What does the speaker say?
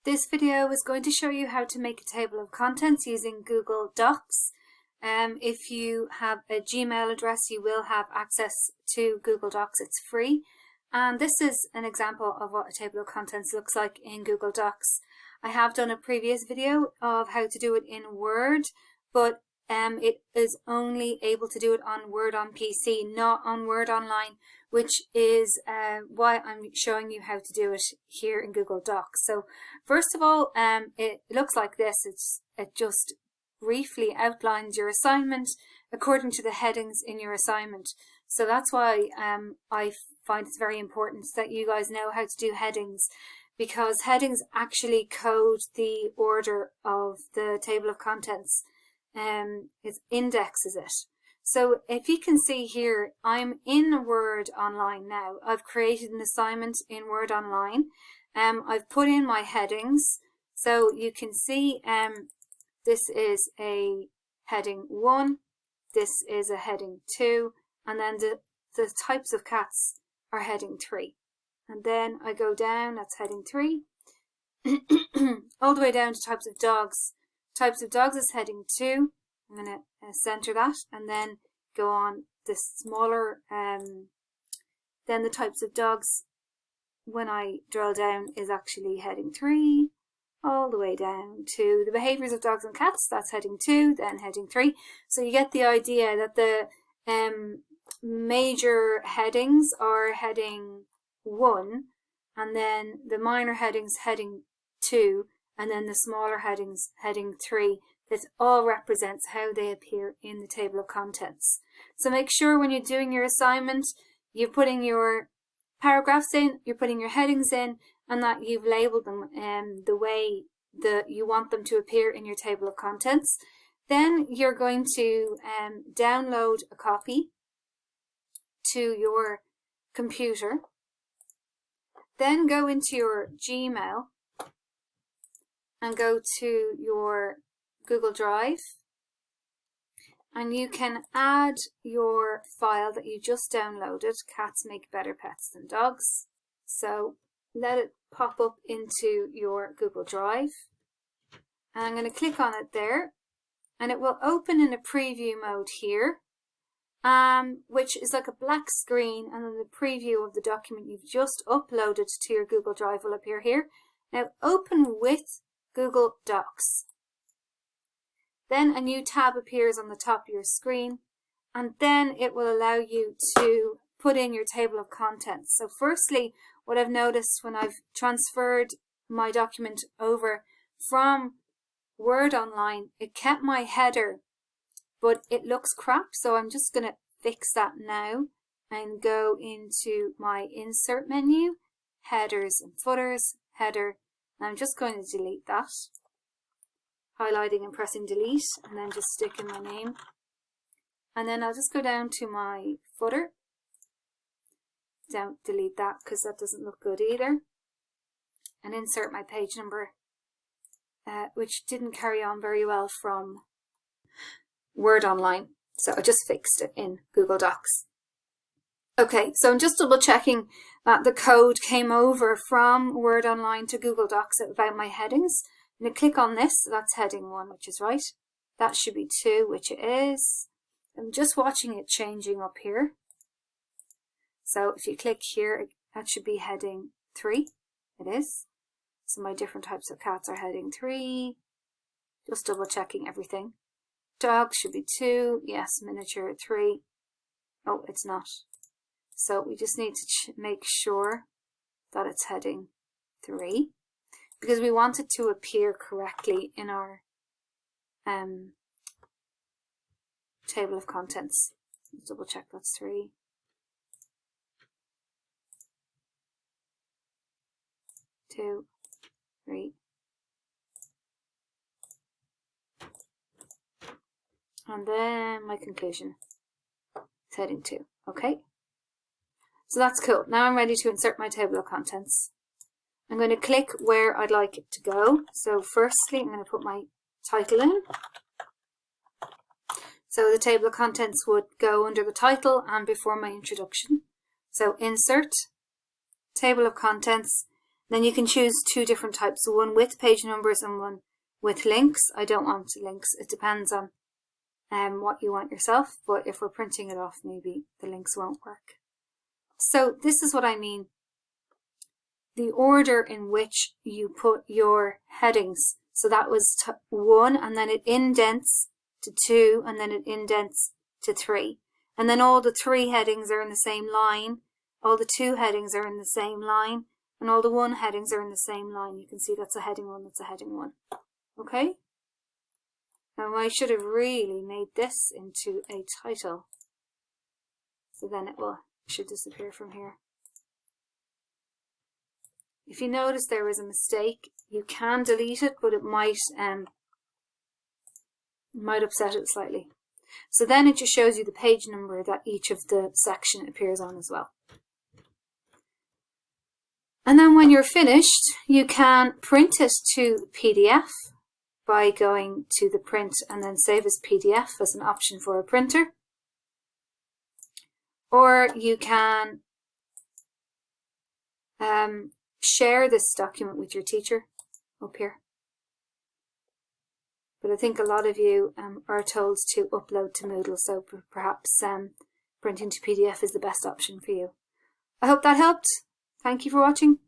This video is going to show you how to make a table of contents using Google Docs. If you have a Gmail address, you will have access to Google Docs. It's free. And this is an example of what a table of contents looks like in Google Docs. I have done a previous video of how to do it in Word, but it is only able to do it on Word on PC, not on Word Online, which is why I'm showing you how to do it here in Google Docs. So first of all, it looks like this. It just briefly outlines your assignment according to the headings in your assignment. So that's why I find it's very important that you guys know how to do headings, because headings actually code the order of the table of contents. It indexes it. So if you can see here, I'm in Word Online now. I've created an assignment in Word Online. I've put in my headings. So you can see this is a heading 1, this is a heading 2, and then the types of cats are heading 3. And then I go down, that's heading 3, all the way down to types of dogs. Types of dogs is heading 2. I'm going to center that and then go on the smaller, then the types of dogs, when I drill down, is actually heading 3, all the way down to the behaviors of dogs and cats, that's heading 2, then heading 3. So you get the idea that the major headings are heading 1, and then the minor headings heading 2, and then the smaller headings heading 3. This all represents how they appear in the table of contents. So make sure when you're doing your assignment, you're putting your paragraphs in, you're putting your headings in, and that you've labeled them the way that you want them to appear in your table of contents. Then you're going to download a copy to your computer. Then go into your Gmail and go to your Google Drive, and you can add your file that you just downloaded. Cats make better pets than dogs. So let it pop up into your Google Drive, and I'm going to click on it there, and it will open in a preview mode here, which is like a black screen, and then the preview of the document you've just uploaded to your Google Drive will appear here. Now open with Google Docs. Then a new tab appears on the top of your screen, and then it will allow you to put in your table of contents. So firstly, what I've noticed when I've transferred my document over from Word Online, it kept my header, but it looks crap. So I'm just going to fix that now and go into my insert menu, headers and footers, header, and I'm just going to delete that. Highlighting and pressing delete, and then just stick in my name. And then I'll just go down to my footer. Don't delete that because that doesn't look good either. And insert my page number, which didn't carry on very well from Word Online. So I just fixed it in Google Docs. Okay, so I'm just double checking that the code came over from Word Online to Google Docs about my headings. I'm going to click on this, that's heading 1, which is right. That should be 2, which it is. I'm just watching it changing up here. So if you click here, that should be heading 3. It is. So my different types of cats are heading 3. Just double checking everything. Dogs should be 2. Yes, miniature 3. Oh, it's not. So we just need to make sure that it's heading 3. Because we want it to appear correctly in our table of contents. Let's double check that's 3. 2, 3. And then my conclusion is heading 2. Okay. So that's cool. Now I'm ready to insert my table of contents. I'm going to click where I'd like it to go. So firstly, I'm going to put my title in. So the table of contents would go under the title and before my introduction. So insert, table of contents, Then you can choose two different types, one with page numbers and one with links. I don't want links. It depends on what you want yourself, but if we're printing it off, maybe the links won't work. So this is what I mean. The order in which you put your headings. So that was 1, and then it indents to 2, and then it indents to 3. And then all the 3 headings are in the same line, all the 2 headings are in the same line, and all the 1 headings are in the same line. You can see that's a heading 1, that's a heading 1. Okay? Now I should have really made this into a title. So then it should disappear from here. If you notice there was a mistake, you can delete it, but it might upset it slightly. So then it just shows you the page number that each of the section appears on as well. And then when you're finished, you can print it to PDF by going to the print and then save as PDF as an option for a printer. Or you can share this document with your teacher up here. But I think a lot of you are told to upload to Moodle, so perhaps printing to PDF is the best option for you. I hope that helped. Thank you for watching.